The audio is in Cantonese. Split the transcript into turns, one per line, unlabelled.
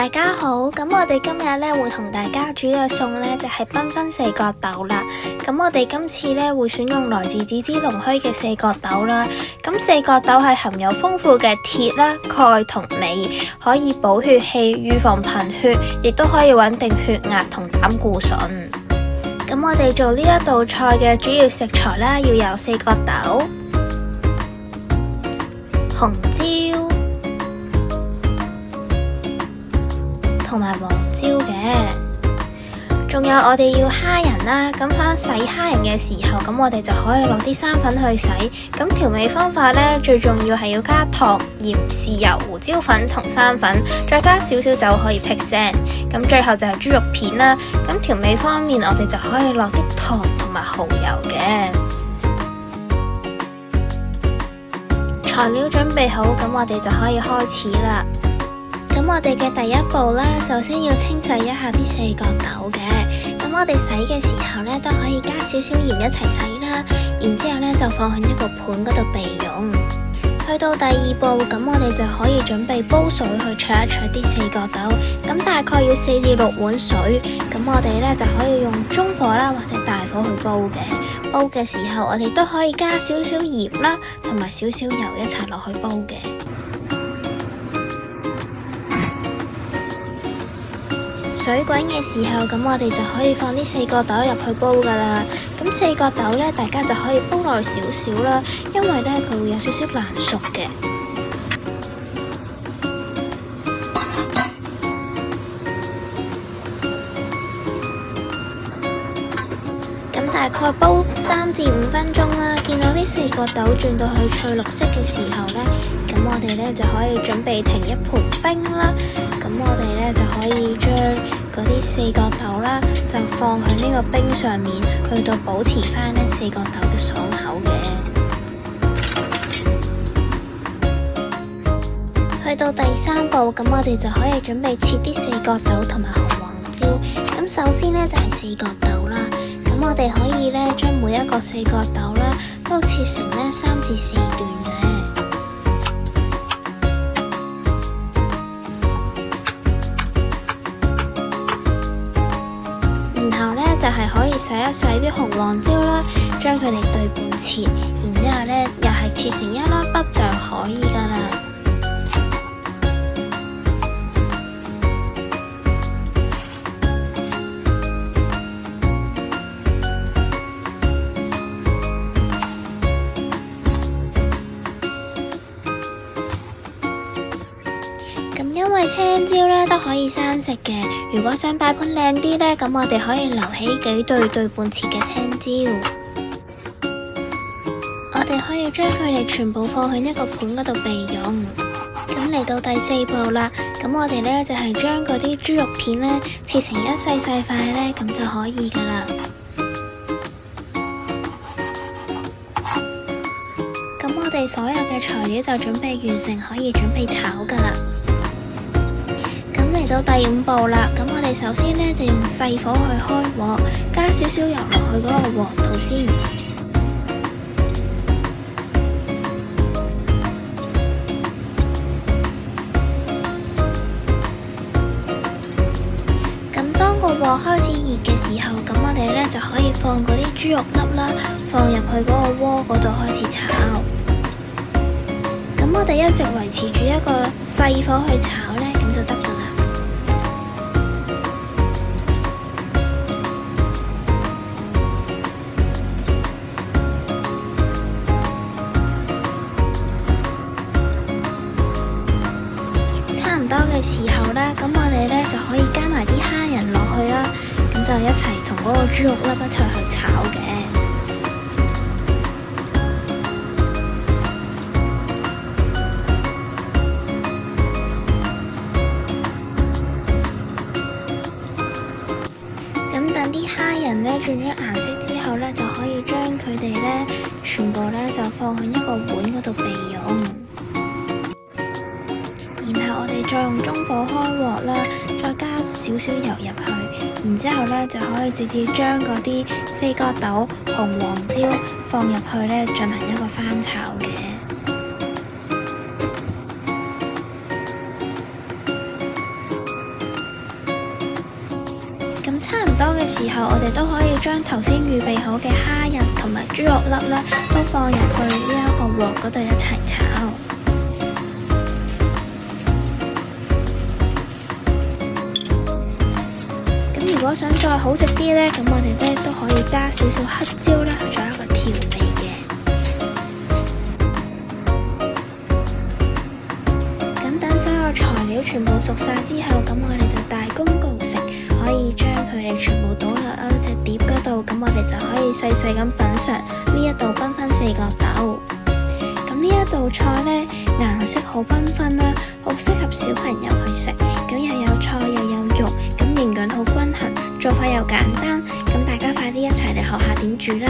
大家好，咁我哋今日咧會同大家煮嘅餸咧就係繽紛四角豆啦。咁我哋今次咧會選用來自自知龍墟嘅四角豆啦。咁四角豆係含有豐富嘅鐵啦、鈣同鎂，可以補血氣、預防貧血，亦都可以穩定血壓同膽固醇。咁我哋做呢一道菜嘅主要食材啦，要有四角豆、紅椒同埋黃椒嘅，仲有我哋要蝦仁啦。咁喺洗蝦仁嘅時候，咁我哋就可以落啲生粉去洗。咁調味方法呢，最重要係要加糖、鹽、豉油、胡椒粉同生粉，再加少少酒可以辟腥。咁最後就係豬肉片啦。咁調味方面，我哋就可以落啲糖同埋蠔油嘅。材料準備好，咁我哋就可以開始啦。咁我哋嘅第一步啦，首先要清洗一下啲四角豆嘅。咁我哋洗嘅時候呢，都可以加少少鹽一齊洗啦。然之後呢，就放喺一個盤嗰度備用。去到第二步，咁我哋就可以準備煲水去焯一焯啲四角豆。咁大概要4至6碗水。咁我哋呢，就可以用中火啦，或者大火去煲嘅。煲嘅時候，我哋都可以加少少鹽啦，同埋少少油一齊落去煲嘅。水滾嘅時候，咁我哋就可以放啲四角豆入去煲噶啦。咁四角豆呢，大家就可以煲耐少少啦，因為呢，佢會有少少難熟嘅。咁大概煲3至5分鐘啦，見到啲四角豆轉到去翠綠色嘅時候呢，咁我哋呢就可以準備停一盤冰啦。咁我哋呢就可以將嗰啲四角豆啦，就放喺呢個冰上面，去到保持翻呢四角豆嘅爽口嘅。去到第3步，咁我哋就可以準備切啲四角豆同埋紅黃椒。咁首先呢，就係四角豆啦，咁我哋可以呢將每一個四角豆啦都切成呢3至4段嘅。就係可以洗一洗啲紅黃椒啦，將佢哋對半切，然之後呢又係切成一粒粒就可以噶啦。因為青椒咧都可以生食嘅，如果想擺盤靚啲呢，咁我哋可以留起幾對對半切嘅青椒。我哋可以將佢哋全部放喺一個盤嗰度備用。咁嚟到第4步啦，咁我哋呢就係將嗰啲豬肉片呢切成一細細塊呢，咁就可以噶啦。咁我哋所有嘅材料就準備完成，可以準備炒噶啦。嚟到第5步啦，咁我哋首先呢，就用細火去開鑊，加少少油落去嗰個鑊度先。咁當個鑊開始熱嘅時候，咁我哋呢，就可以放嗰啲豬肉粒啦，放入去嗰個鍋嗰度開始炒。咁我哋一直維持住一個細火去炒呢，咁就得噶啦。多嘅時候呢，咁我哋呢就可以加埋啲蝦仁落去啦，咁就一齊同嗰個豬肉粒一齊去炒嘅。咁等啲蝦仁呢轉咗顏色之後呢，就可以將佢哋呢全部呢就放喺一個碗嗰度備用。然後我哋再用中火開鑊啦，再加少少油入去，然之後呢就可以直接將嗰啲四角豆、紅黃椒放入去呢進行一個翻炒嘅。時候，我哋都可以將頭先預備好嘅蝦仁同埋豬肉粒呢，都放入去呢一個鑊嗰度一齊炒。咁如果想再好食啲呢，咁我哋呢都可以加少少黑椒呢去做一個調味嘅。咁等所有材料全部熟晒之後，咁我哋就大功告成，可以將佢哋全部倒落一隻碟嗰度，咁我哋就可以細細咁品嚐呢一道繽紛四角豆。咁呢一道菜呢，顏色好繽紛啦，好適合小朋友去食。咁又有菜又有肉，咁營養好均衡，做法又簡單。咁大家快啲一齊嚟學下點煮啦！